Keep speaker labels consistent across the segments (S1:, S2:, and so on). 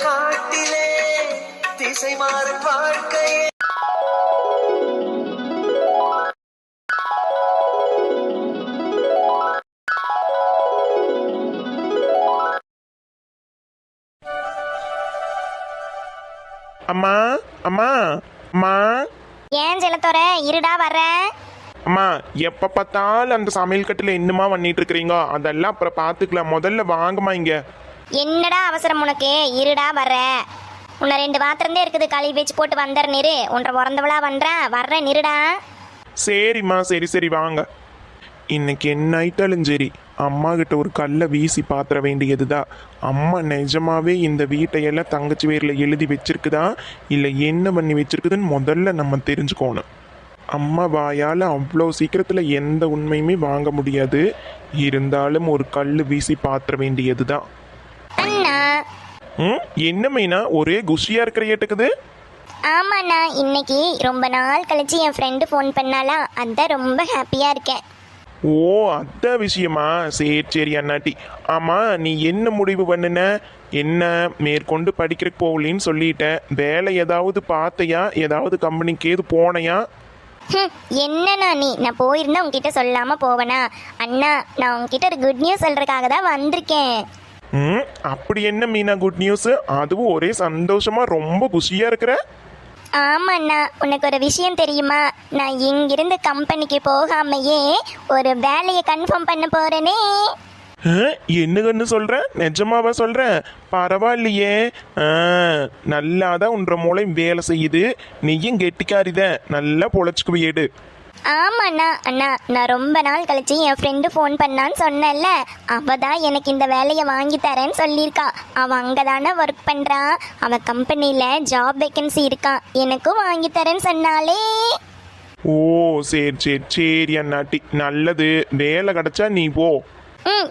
S1: காட்டிலே திசை மாறும் வாழ்க்கையே.
S2: அம்மா அம்மா அம்மா
S3: ஏன் செல்லத்தோர இருடா வர்றேன்.
S2: அம்மா எப்போ பார்த்தாலும் அந்த சமையல் கட்டில் என்னமா பண்ணிட்டு இருக்கிறீங்க? அதெல்லாம் அப்புறம் பார்த்துக்கலாம். முதல்ல வாங்கம்மா இங்க.
S3: என்னடா அவசரம் உனக்கு? இருடா வர்ற. உன்னை 2 பாத்திரந்தே இருக்குது, கழுவி வச்சு போட்டு வந்துற நிறு. ஒன்றரை உறந்தவளா வர்றேன் நிறுடா.
S2: சரிம்மா சரி சரி வாங்க. இன்னைக்கு என்ன ஆயிட்டாலும் சரி அம்மா கிட்ட ஒரு கல்லை வீசி பாத்திர வேண்டியதுதான். அம்மா நிஜமாவே இந்த வீட்டையெல்லாம் தங்கச்சி பேரில் எழுதி வச்சிருக்குதா இல்லை என்ன பண்ணி வச்சிருக்குதுன்னு முதல்ல நம்ம தெரிஞ்சுக்கணும். அம்மா வாயால் அவ்வளோ சீக்கிரத்தில் எந்த உண்மையுமே வாங்க முடியாது. இருந்தாலும் ஒரு கல் வீசி பாத்திர வேண்டியது தான்.
S3: அண்ணா
S2: என்ன மெயினா ஒரே குஷியாக இருக்கிற ஏட்டுக்குது?
S3: ஆமாண்ணா, இன்னைக்கு ரொம்ப நாள் கழிச்சு என் ஃப்ரெண்டு ஃபோன் பண்ணாலா, அதான் ரொம்ப ஹாப்பியாக இருக்கேன்.
S2: ஓ அதான் விஷயமா? சரி சரி அண்ணாட்டி. ஆமாம் நீ என்ன முடிவு பண்ணுன? என்ன மேற்கொண்டு படிக்கிறதுக்கு போகலின்னு சொல்லிட்டேன். வேலை ஏதாவது பார்த்தையா? ஏதாவது கம்பெனிக்கு ஏது போனையா?
S3: என்னண்ணா நான் போயிருந்தா உங்ககிட்ட சொல்லாம போவேனா? அண்ணா நான் உங்ககிட்ட ஒரு குட் நியூஸ் சொல்றதுக்காக தான் வந்திருக்கேன்.
S2: அப்படி என்ன மீனா குட் நியூஸ்? அதுவும் ஒரே சந்தோஷமா ரொம்ப குஷியா இருக்கிற?
S3: ஆமாண்ணா, உனக்கு ஒரு விஷயம் தெரியுமா? நான் இங்கிருந்து கம்பெனிக்கு போகாமையே ஒரு வேலையை கன்ஃபார்ம் பண்ண போறேனே.
S2: என்னன்னு சொல்ற? நிஜமாவா சொல்ற? பரவாயில்லையே. நல்லாதான் உன்ற மூளை வேலை செய்யுது. நீயும் கெட்டிக்காரிதான், நல்லா பொழைச்சுக்குவியேடு.
S3: ஆமாண்ணா அண்ணா, நான் ரொம்ப நாள் கழிச்சு என் ஃப்ரெண்டு ஃபோன் பண்ணான்னு சொன்னேன்ல, அவ தான் எனக்கு இந்த வேலையை வாங்கி தரேன்னு சொல்லியிருக்கா. அவள் அங்கே தானே ஒர்க் பண்ணுறா. அவள் கம்பெனியில் ஜாப் வேக்கன்சி இருக்கா, எனக்கும் வாங்கி தரேன்னு சொன்னாலே.
S2: ஓ சரி சரி சரி அண்ணாட்டி, நல்லது. வேலை கிடைச்சா நீ போ.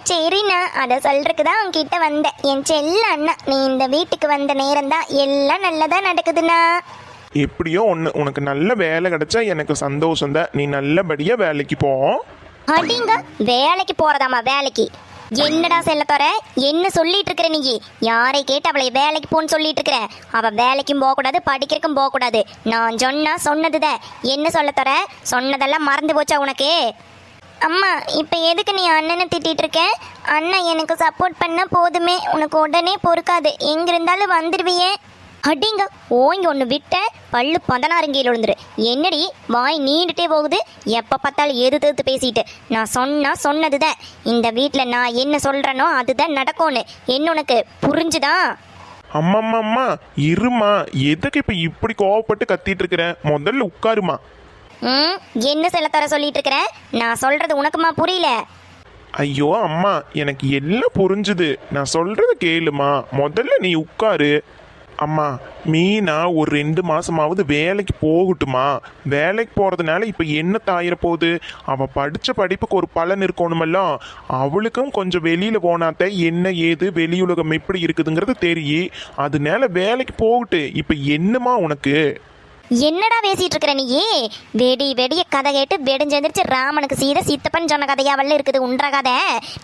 S3: சரிண்ணா, அதை சொல்றதுக்கு தான் உங்ககிட்ட வந்தேன். என் செல்ல அண்ணா, நீ இந்த வீட்டுக்கு வந்த நேரம் தான் எல்லாம் நல்லதாக நடக்குதுண்ணா.
S2: எப்படியோ ஒன்று, உனக்கு நல்ல வேலை கிடைச்சா எனக்கு சந்தோஷம்தான். நீ நல்லபடியா வேலைக்கு போ.
S3: அப்படிங்க வேலைக்கு போறதாமா? வேலைக்கு என்னடா செல்லத்தோர என்ன சொல்லிட்டு இருக்கிற நீ? யாரை கேட்டு அவளை வேலைக்கு போன்னு சொல்லிட்டு இருக்கிற? அவ வேலைக்கும் போகக்கூடாது, படிக்கிறக்கும் போகக்கூடாது. நான் சொன்னதுதான். என்ன சொல்லத்தோர? சொன்னதெல்லாம் மறந்து போச்சா உனக்கு? அம்மா இப்போ எதுக்கு நீ அண்ணனை திட்டிட்டு இருக்க? அண்ணன் எனக்கு சப்போர்ட் பண்ண போதுமே, உனக்கு உடனே பொறுக்காது. எங்க இருந்தாலும் வந்துடுவியே. அடிங்க ஓங்க ஒன்று விட்ட பல்லு 16 கீழே விழுந்துரு. என்னடி வாய் நீண்டுட்டே போகுது? எப்போ பார்த்தாலும் எதிர்த்து பேசிட்டு. நான் சொன்னதுதான். இந்த வீட்டில் நான் என்ன சொல்கிறேனோ அதுதான் நடக்கும்னு. என்ன உனக்கு புரிஞ்சுதா?
S2: அம்மா இருமா, எதுக்கு இப்போ இப்படி கோவப்பட்டு கத்திட்டு இருக்கிற? முதல்ல உட்காருமா.
S3: என்ன செல்லத்தர சொல்லிட்டு இருக்கிற? நான் சொல்றது உனக்குமா புரியல?
S2: ஐயோ அம்மா, எனக்கு எல்லாம் புரிஞ்சுது. நான் சொல்றது கேளுமா. முதல்ல நீ உட்காரு. அம்மா மீனா ஒரு 2 மாசமாவது வேலைக்கு போகட்டுமா? வேலைக்கு போகிறதுனால இப்போ என்ன தாயிர போகுது? அவள் படித்த படிப்புக்கு ஒரு பலன் இருக்கணுமெல்லாம். அவளுக்கும் கொஞ்சம் வெளியில் போனாத்த என்ன ஏது வெளி உலகம் எப்படி இருக்குதுங்கிறது தெரியும். அதனால வேலைக்கு போகட்டு. இப்போ என்னம்மா உனக்கு?
S3: என்னடா பேசிட்டு இருக்கிற நீ? வெடிய கதை கேட்டு வெடிஞ்செந்திரிச்சு ராமனுக்கு சீதை சித்தப்பன் சொன்ன கதையாவல்ல இருக்குது உன்ற கதை.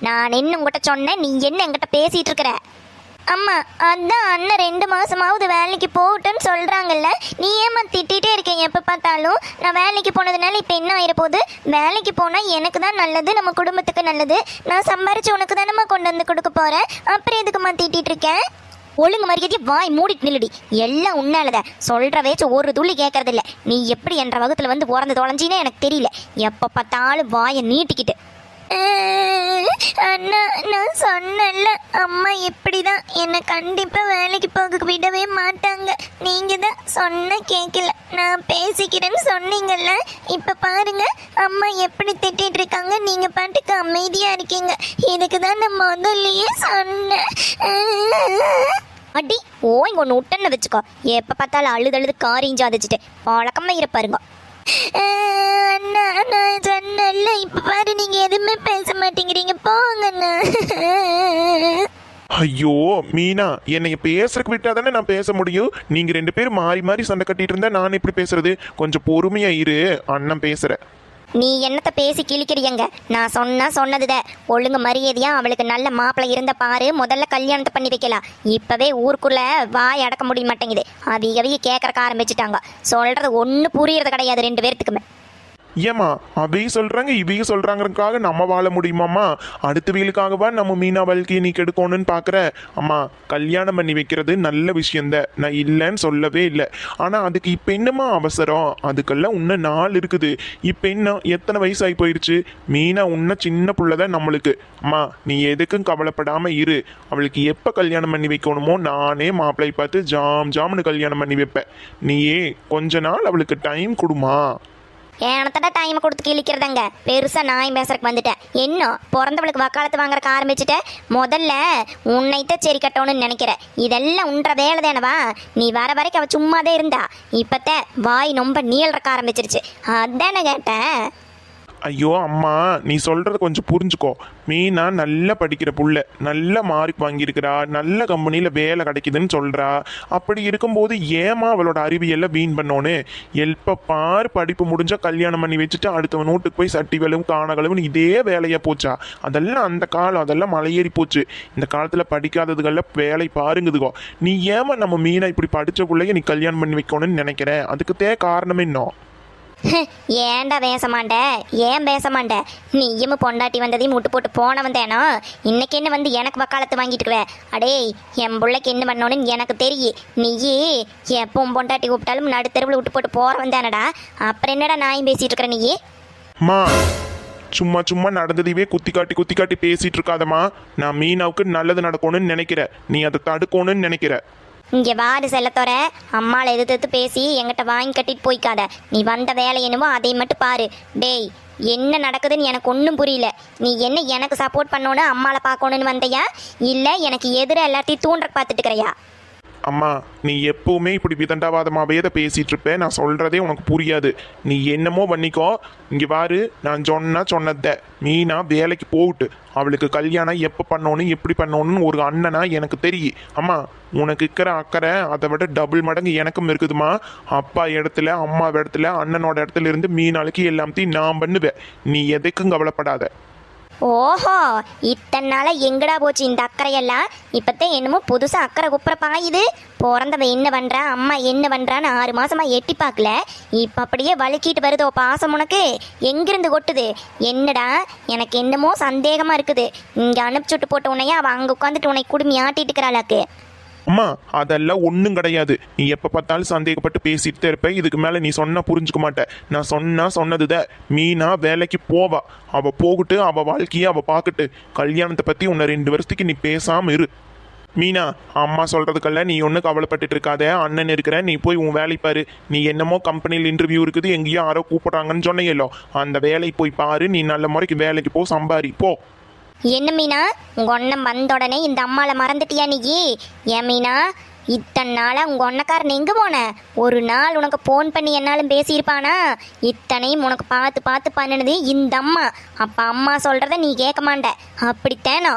S3: நான் என்ன உங்ககிட்ட சொன்னேன், நீ என்ன என்கிட்ட பேசிட்டு இருக்கிற? அம்மா அதான் அண்ணன் 2 மாசமாவது வேலைக்கு போகட்டுன்னு சொல்றாங்கல்ல, நீ ஏமா திட்டிகிட்டே இருக்கேன் எப்போ பார்த்தாலும்? நான் வேலைக்கு போனதுனால இப்போ என்ன ஆயிரப்போகுது? வேலைக்கு போனால் எனக்கு தான் நல்லது, நம்ம குடும்பத்துக்கு நல்லது. நான் சம்பாரிச்சு உனக்கு தானம்மா கொண்டு வந்து கொடுக்க போகிறேன். அப்புறம் எதுக்குமா திட்டிகிட்டு இருக்கேன்? ஒழுங்கு மரியாதையை வாய் மூடிட்டு நில்லுடி. எல்லாம் உன்னாலத. சொல்கிற வேச்சு ஒரு துளி கேட்கறதில்ல. நீ எப்படி என்ற வகுத்தில் வந்து பிறந்து தொலைஞ்சினே எனக்கு தெரியல. எப்போ பார்த்தாலும் வாயை நீட்டிக்கிட்டு. அண்ணா நான் சொன்னல, அம்மா இப்படி தான் என்னை கண்டிப்பாக வேலைக்கு போக விடவே மாட்டாங்க. நீங்கள் தான் சொன்ன கேட்கல, நான் பேசிக்கிறேன்னு சொன்னீங்கல்ல. இப்போ பாருங்க அம்மா எப்படி திட்டிகிட்டு இருக்காங்க, நீங்கள் பாட்டுக்கு அமைதியாக இருக்கீங்க. இதுக்கு தான் நான் முதல்லையே சொன்னேன். அடி ஓய் ஒன்று விட்டன்னு வச்சுக்கோ. எப்போ பார்த்தாலும் அழுது காரியும் சாதிச்சுட்டு பழக்கமாக இருப்பாருங்க. அண்ணா நான் சொன்னல, இப்போ பாரு நீங்கள் எதுவுமே பேச மாட்டேங்கிறீங்க, போங்கண்ணா.
S2: ஐயோ மீனா, என்னை பேசுறதுக்கு விட்டா தானே நான் பேச முடியும். நீங்க 2 பேரும் மாறி மாறி சண்டை கட்டிட்டு இருந்தா நான் எப்படி பேசுறது? கொஞ்சம் பொறுமையா இரு, அண்ணன் பேசுற.
S3: நீ என்னத்த பேசி கிழிக்கிறியங்க? நான் சொன்னதுதே. ஒழுங்கு மரியாதையா அவளுக்கு நல்ல மாப்பிள்ளை இருந்த பாரு, முதல்ல கல்யாணத்தை பண்ணி வைக்கலாம். இப்பவே ஊருக்குள்ள வாய் அடக்க முடிய மாட்டேங்குது. அதிகவே கேட்கறக்க ஆரம்பிச்சுட்டாங்க. சொல்றது ஒண்ணு புரியறது கிடையாது ரெண்டு பேர்த்துக்குமே.
S2: ஏம்மா அவையும் சொல்றாங்க இவையும் சொல்றாங்கறதுக்காக நம்ம வாழ முடியுமாம்மா? அடுத்த வீலுக்காகவா நம்ம மீனா வாழ்க்கையை நீ கெடுக்கணும்னு பாக்குற? அம்மா, கல்யாணம் பண்ணி வைக்கிறது நல்ல விஷயந்தான், நான் இல்லைன்னு சொல்லவே இல்லை. ஆனா அதுக்கு இப்ப என்னம்மா அவசரம்? அதுக்கெல்லாம் இன்னும் நாள் இருக்குது. இப்ப என்ன எத்தனை வயசாகி போயிடுச்சு? மீனா உன்ன சின்ன புள்ளதான் நம்மளுக்கு. அம்மா, நீ எதுக்கும் கவலைப்படாம இரு. அவளுக்கு எப்ப கல்யாணம் பண்ணி வைக்கணுமோ நானே மாப்பிள்ளை பார்த்து ஜாம்னு கல்யாணம் பண்ணி வைப்பேன். நீயே கொஞ்ச நாள் அவளுக்கு டைம் கொடுமா.
S3: ஏனத்தடா டைம் கொடுத்து கிழிக்கிறதாங்க? பெருசா நான் பேசுறதுக்கு வந்துட்டேன். இன்னும் பிறந்தவளுக்கு வக்காலத்து வாங்குறக்கு ஆரம்பிச்சுட்டேன். முதல்ல உன்னைத்தான் சரி கட்டணும்னு நினைக்கிறேன். இதெல்லாம் உன்ற வேலை தானவா? நீ வர வரைக்கும் அவ சும்மாதே இருந்தா. இப்பத்த வாய் ரொம்ப நீள்றக்க ஆரம்பிச்சிருச்சு. அதானே கேட்டேன்.
S2: ஐயோ அம்மா, நீ சொல்கிறத கொஞ்சம் புரிஞ்சுக்கோ. மீனா நல்லா படிக்கிற புள்ள, நல்ல மார்க் வாங்கியிருக்கிறா, நல்ல கம்பெனியில் வேலை கிடைக்குதுன்னு சொல்கிறா. அப்படி இருக்கும்போது ஏமா அவளோட அறிவியெல்லாம் வீண் பண்ணோன்னு? எப்போ பாரு படிப்பு முடிஞ்சால் கல்யாணம் பண்ணி வச்சுட்டு அடுத்தவன் வீட்டுக்கு போய் சட்டி வேலும் காணகளும் இதே வேலையாக போச்சா? அதெல்லாம் அந்த காலம், அதெல்லாம் மலையேறி போச்சு. இந்த காலத்தில் படிக்காததுகளில் வேலை பாருங்குதுக்கோ. நீ ஏமா நம்ம மீனா இப்படி படித்த பிள்ளைய நீ கல்யாணம் பண்ணி வைக்கணும்னு நினைக்கிறேன்? அதுக்கு காரணம் என்ன?
S3: ஏன்டா பேசமாண்ட? ஏன் பேசமாண்ட? நீயும் பொண்டாட்டி வந்ததையும் விட்டு போட்டு போனவன் தானோ. இன்னைக்கு என்ன வந்து எனக்கு வக்காலத்து வாங்கிட்டு இருக்கிற? அடே, என் பிள்ளைக்கு என்ன பண்ணணும்னு எனக்கு தெரியும். நீயே எப்பவும் பொண்டாட்டி கூப்பிட்டாலும் நடுத்தெருவில் விட்டு போட்டு போறவன் தானடா. அப்புறம் என்னடா நாயும் பேசிட்டு இருக்கிற நீ?
S2: மா, சும்மா நடந்ததையே குத்தி காட்டி பேசிட்டு இருக்காதம்மா. நான் மீனாவுக்கு நல்லது நடக்கணும்னு நினைக்கிறேன், நீ அதை தடுக்கணும்னு நினைக்கிற.
S3: இங்கே வாடு செல்லத்தோற, அம்மாவை எதிர்த்து பேசி எங்கிட்ட வாங்கி கட்டிட்டு போய்க்காத. நீ வந்த வேலை என்னவோ அதை மட்டும் பாரு. டேய், என்ன நடக்குதுன்னு எனக்கு ஒன்றும் புரியல. நீ என்ன எனக்கு சப்போர்ட் பண்ணோன்னு அம்மாவை பார்க்கணுன்னு வந்தையா, இல்லை எனக்கு எதிராக எல்லாத்தையும் தூண்ட பார்த்துட்டு இருக்கிறையா?
S2: அம்மா, நீ எப்பவுமே இப்படி விதண்டாவாதமாகவே தான் பேசிட்டு இருப்ப. நான் சொல்றதே உனக்கு புரியாது. நீ என்னமோ பண்ணிக்கோ. இங்க பாரு, நான் சொன்னத மீனா வேலைக்கு போகட்டு. அவளுக்கு கல்யாணம் எப்போ பண்ணணும் எப்படி பண்ணணும்னு ஒரு அண்ணனா எனக்கு தெரியும். அம்மா, உனக்கு இருக்கிற அக்கறை அதை விட டபுள் மடங்கு எனக்கும் இருக்குதுமா. அப்பா இடத்துல அம்மா இடத்துல அண்ணனோட இடத்துல இருந்து மீனாளுக்கு எல்லாத்தையும் நான் பண்ணுவேன். நீ எதுக்கும் கவலைப்படாத.
S3: ஓஹோ, இத்தனை நாள எங்கடா போச்சு இந்த அக்கறையெல்லாம்? இப்பத்தான் என்னமோ புதுசா அக்கறை குப்புற பாயுது. பிறந்தவ என்ன பண்றா, அம்மா என்ன பண்றான்னு 6 மாசமா எட்டி பார்க்கல. இப்ப அப்படியே வழுக்கிட்டு வருதோ பாசம் உனக்கு? எங்கிருந்து கொட்டுது? என்னடா, எனக்கு என்னமோ சந்தேகமா இருக்குது. இங்க அனுப்பிச்சுட்டு போட்ட உன்னையா அவ அங்க உட்காந்துட்டு உன்னை குடுமி ஆட்டிட்டு இருக்கிறாளாக்கு.
S2: அம்மா, அதெல்லாம் ஒன்றும் கிடையாது. நீ எப்போ பார்த்தாலும் சந்தேகப்பட்டு பேசிட்டு தான் இருப்ப. இதுக்கு மேலே நீ சொன்னா புரிஞ்சுக்க மாட்டேன். நான் சொன்னதுதான். மீனா வேலைக்கு போவா. அவள் போகட்டு, அவள் வாழ்க்கையை அவள் பார்க்கட்டு. கல்யாணத்தை பற்றி உன்னை 2 வருஷத்துக்கு நீ பேசாமல் இரு. மீனா, அம்மா சொல்கிறதுக்கெல்லாம் நீ ஒன்றும் கவலைப்பட்டுட்டு இருக்காத. அண்ணன் இருக்கிற, நீ போய் உன் வேலை பாரு. நீ என்னமோ கம்பெனியில் இன்டர்வியூ இருக்குது, எங்கேயோ யாரோ கூப்பிட்றாங்கன்னு சொன்னையല്ലോ, அந்த வேலை போய் பாரு. நீ நல்ல முறைக்கு வேலைக்கு போ, சம்பாரி போ.
S3: என்ன மீனா, உங்க ஒன்னம் வந்த உடனே இந்த அம்மாவை மறந்துட்டியா நீ? ஏன் மீனா, இத்தனை நாளா உங்க ஒன்னக்காரன் எங்க போன? ஒரு நாள் உனக்கு போன் பண்ணி என்னாலும் பேசியிருப்பானா? இத்தனையும் உனக்கு பார்த்து பண்ணினது இந்த அம்மா. அப்ப அம்மா சொல்றத நீ கேட்க மாட்ட, அப்படித்தானோ?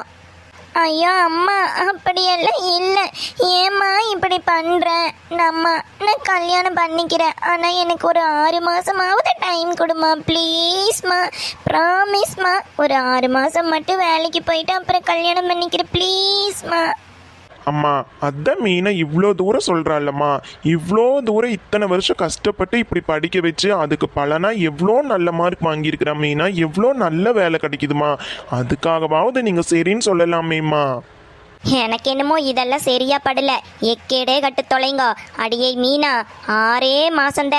S3: ஐயோ அம்மா, அப்படியெல்லாம் இல்லை. ஏம்மா இப்படி பண்ணுறேன்? நான் கல்யாணம் பண்ணிக்கிறேன். ஆனால் எனக்கு ஒரு 6 மாதமாவது டைம் கொடுமா ப்ளீஸ்மா, ப்ராமிஸ்மா. ஒரு 6 மாதம் மட்டும் வேலைக்கு போயிட்டு அப்புறம் கல்யாணம் பண்ணிக்கிறேன் ப்ளீஸ்மா.
S2: அம்மா, அதான் மீனா இவ்வளோ தூரம் சொல்கிறாள்லம்மா. இவ்வளோ தூரம் இத்தனை வருஷம் கஷ்டப்பட்டு இப்படி படிக்க வச்சு அதுக்கு பலனா எவ்வளோ நல்ல மார்க் வாங்கியிருக்கிறா மீனா. எவ்வளோ நல்ல வேலை கிடைக்குதுமா. அதுக்காகவாவது நீங்கள் சரின்னு சொல்லலாமேம்மா.
S3: எனக்கு என்னமோ இதெல்லாம் சரியா படல. எக்கேடே கட்டு தொலைங்கோ. அடியே மீனா, 6 மாசந்த,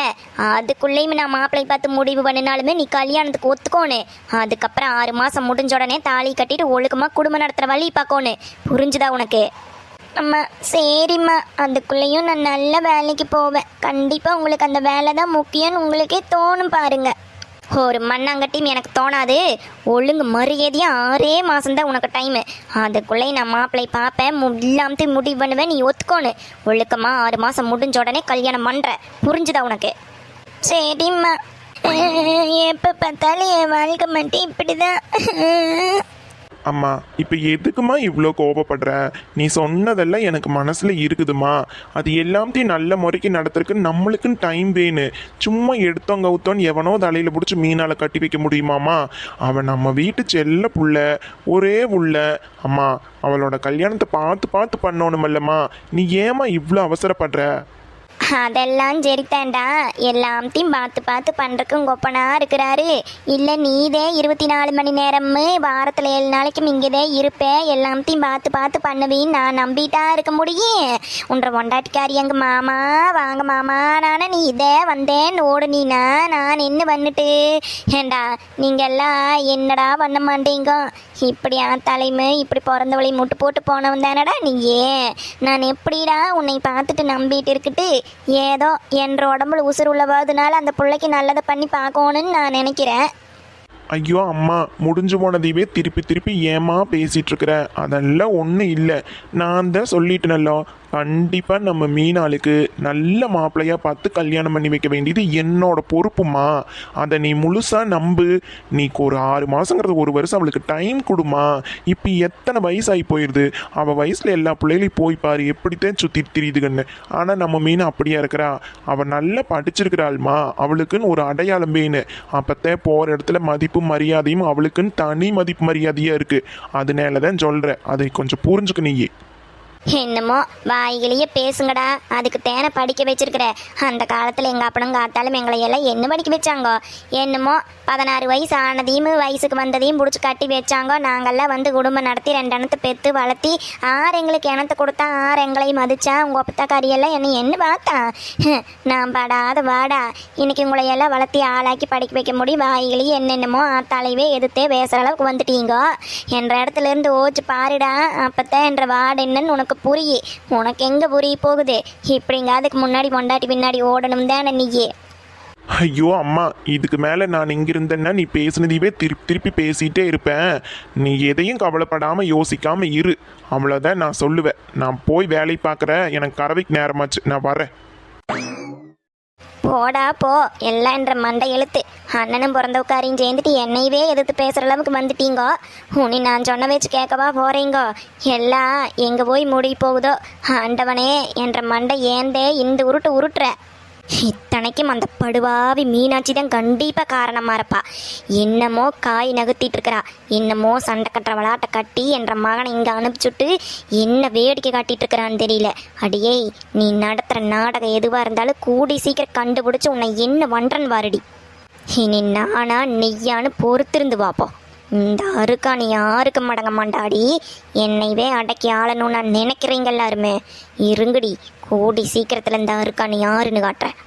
S3: அதுக்குள்ளேயும் நான் மாப்பிள்ளை பார்த்து முடிவு பண்ணினாலுமே நீ கல்யாணத்துக்கு ஒத்துக்கோணும். அதுக்கப்புறம் 6 மாசம் முடிஞ்ச உடனே தாலி கட்டிட்டு ஒழுக்கமா குடும்பம் நடத்துற வழி பார்க்கணும். புரிஞ்சுதா உனக்கு? அம்மா சரிம்மா, அதுக்குள்ளேயும் நான் நல்ல வேலைக்கு போவேன். கண்டிப்பாக உங்களுக்கு அந்த வேலை தான் முக்கியம்னு உங்களுக்கே தோணும் பாருங்க. ஒரு மண்ணாங்கட்டியும் எனக்கு தோணாது. ஒழுங்கு மரியாதையாக 6 மாதம்தான் உனக்கு டைமு. அதுக்குள்ளே நான் மாப்பிள்ளை பார்ப்பேன், இல்லாமத்தையும் முடிவு பண்ணுவேன். நீ ஒத்துக்கோணும். ஒழுக்கமாக 6 மாதம் முடிஞ்ச உடனே கல்யாணம் பண்ணுற. புரிஞ்சுதா உனக்கு? சரிம்மா. எப்போ பார்த்தாலும் என் வாழ்க்கை மட்டும் இப்படி தான்.
S2: அம்மா இப்போ எதுக்குமா இவ்வளோ கோபப்படுற? நீ சொன்னதெல்லாம் எனக்கு மனசில் இருக்குதுமா. அது எல்லாத்தையும் நல்ல முறைக்கு நடத்துறதுக்கு நம்மளுக்குன்னு டைம் வேணும். சும்மா எடுத்தோம் கவுத்தோன்னு எவனோ தலையில் பிடிச்சி மீனால் கட்டி வைக்க முடியுமாம்மா? அவன் நம்ம வீட்டு செல்ல புள்ள, ஒரே புள்ள. அம்மா அவளோட கல்யாணத்தை பார்த்து பார்த்து பண்ணணுமல்லம்மா. நீ ஏம்மா இவ்வளோ அவசரப்படுற?
S3: அதெல்லாம் சரித்தாண்டா, எல்லாத்தையும் பார்த்து பார்த்து பண்ணுறக்கும் கொப்பனா இருக்கிறாரு. இல்லை நீதே 24 மணி நேரமே வாரத்தில் 7 நாளைக்கும் இங்கேதே இருப்பேன், எல்லாத்தையும் பார்த்து பார்த்து பண்ணுவீன்னு நான் நம்பிட்டா இருக்க முடியும்? உன்ற பொண்டாட்டிக்காரி எங்க மாமா வாங்க மாமா நானே நீ இதே வந்தேன்னு ஓடுனீனா நான் என்ன பண்ணிட்டு? ஏண்டா நீங்கள் எல்லாம் என்னடா பண்ண மாட்டீங்க? இப்படி தலைமை இப்படி பிறந்தவளை முட்டு போட்டு போனவன் தானடா நீயே. நான் எப்படிடா உன்னை பார்த்துட்டு நம்பிட்டு இருக்குட்டு ஏதோ என்ற உடம்புல உசுறு உள்ளவாதுனால அந்த பிள்ளைக்கு நல்லதை பண்ணி பார்க்கணும்னு நான் நினைக்கிறேன்.
S2: ஐயோ அம்மா, முடிஞ்சு போனதையே திருப்பி திருப்பி ஏமா பேசிட்டு இருக்கிற? அதெல்லாம் ஒன்றும் இல்லை. நான் தான் சொல்லிட்டேனല്ലോ, கண்டிப்பாக நம்ம மீனாளுக்கு நல்ல மாப்பிள்ளையாக பார்த்து கல்யாணம் பண்ணி வைக்க வேண்டியது என்னோட பொறுப்புமா. அதை நீ முழுசாக நம்பு. நீக்கு ஒரு 6 மாதங்கிறது 1 வருஷம் அவளுக்கு டைம் கொடுமா. இப்போ எத்தனை வயசாகி போயிடுது? அவள் வயசில் எல்லா பிள்ளைகளையும் போய் பாரு எப்படித்தான் சுற்றி திரியுதுகன்னு. ஆனால் நம்ம மீன் அப்படியா இருக்கிறா? அவள் நல்லா படிச்சிருக்கிறாள்மா. அவளுக்குன்னு ஒரு அடையாளம் வேணும். அப்போத்தான் போகிற இடத்துல மதிப்பு மரியாதையும் அவளுக்குன்னு தனி மதிப்பு மரியாதையாக இருக்குது. அதனால தான் சொல்கிறேன், அதை கொஞ்சம் புரிஞ்சுக்க நீயே.
S3: என்னமோ வாய்களையே பேசுங்கடா, அதுக்கு தேனை படிக்க வச்சிருக்கிற. அந்த காலத்தில் எங்கள் அப்பனும் காத்தாலும் எங்களை எல்லாம் என்ன படிக்க வச்சாங்கோ? என்னமோ 16 வயசு ஆனதையும் வயசுக்கு வந்ததையும் பிடிச்சி கட்டி வச்சாங்கோ. நாங்கள்லாம் வந்து குடும்பம் நடத்தி 2 அணத்தை பெற்று வளர்த்தி 6 எங்களுக்கு இனத்தை கொடுத்தா 6 எங்களையும் மதிச்சா. உங்கள் ஒப்பத்தாக்காரியெல்லாம் என்ன பார்த்தா? நான் படாத வாடா. இன்னைக்கு உங்களை எல்லாம் வளர்த்தி ஆளாக்கி படிக்க வைக்க முடியும். வாய்களையும் என்னென்னமோ தலைவே எதிர்த்தே பேசுகிற அளவுக்கு வந்துட்டீங்கோ. என்ற இடத்துல இருந்து ஓச்சு பாருடா, அப்போத்தான் என்ற வார்டு என்னன்னு உனக்கு புரியே. உனக்கு எங்க புரிய போகுது? இப்படிங்க அதுக்கு முன்னாடி பொண்டாட்டி பின்னாடி ஓடணும் தானே நீயே.
S2: ஐயோ அம்மா, இதுக்கு மேலே நான் இங்கே இருந்தேன்னா நீ பேசுனதையே திருப்பி திருப்பி பேசிகிட்டே இருப்பேன். நீ எதையும் கவலைப்படாமல் யோசிக்காமல் இரு, அவ்வளோதான் நான் சொல்லுவேன். நான் போய் வேலை பார்க்குறேன், எனக்கு கறவைக்கு நேரமாச்சு, நான் வரேன்.
S3: போடா போ, எல்லாம் என்ற மண்டை எழுத்து. அண்ணனும் பிறந்தவுக்காரையும் சேர்ந்துட்டு என்னையவே எதிர்த்து பேசுகிற அளவுக்கு வந்துட்டீங்கோ. உனி நான் சொன்ன வச்சு கேட்கவா போகிறீங்கோ? எல்லாம் எங்கே போய் முடி போகுதோ ஆண்டவனே என்ற மண்டை ஏந்தே இந்த உருட்டுற. இத்தனைக்கும் அந்த படுவாவி மீனாட்சி தான் கண்டிப்பாக காரணமாக இருப்பா. என்னமோ காய் நகர்த்திட்டு இருக்கிறா, என்னமோ சண்டை கட்டுற விளாட்டை கட்டி என்ற மகனை இங்கே அனுப்பிச்சுட்டு என்ன வேடிக்கை காட்டிட்டு இருக்கிறான்னு தெரியல. அடியே, நீ நடத்துகிற நாடகம் எதுவாக இருந்தாலும் கூடி சீக்கிரம் கண்டுபிடிச்சி உன்னை என்ன பண்ணுறன்னு வாரடி. இனி நானா நெய்யான்னு பொறுத்திருந்து பார்ப்போம். இந்த அருக்காணி யாருக்கு மடங்க மாட்டாடி. என்னைவே அடக்கி ஆளணும்னு நான் நினைக்கிறீங்க எல்லாருமே. இருங்கடி, கூடி சீக்கிரத்தில் இந்த அருக்காணி யாருன்னு காட்டுறேன்.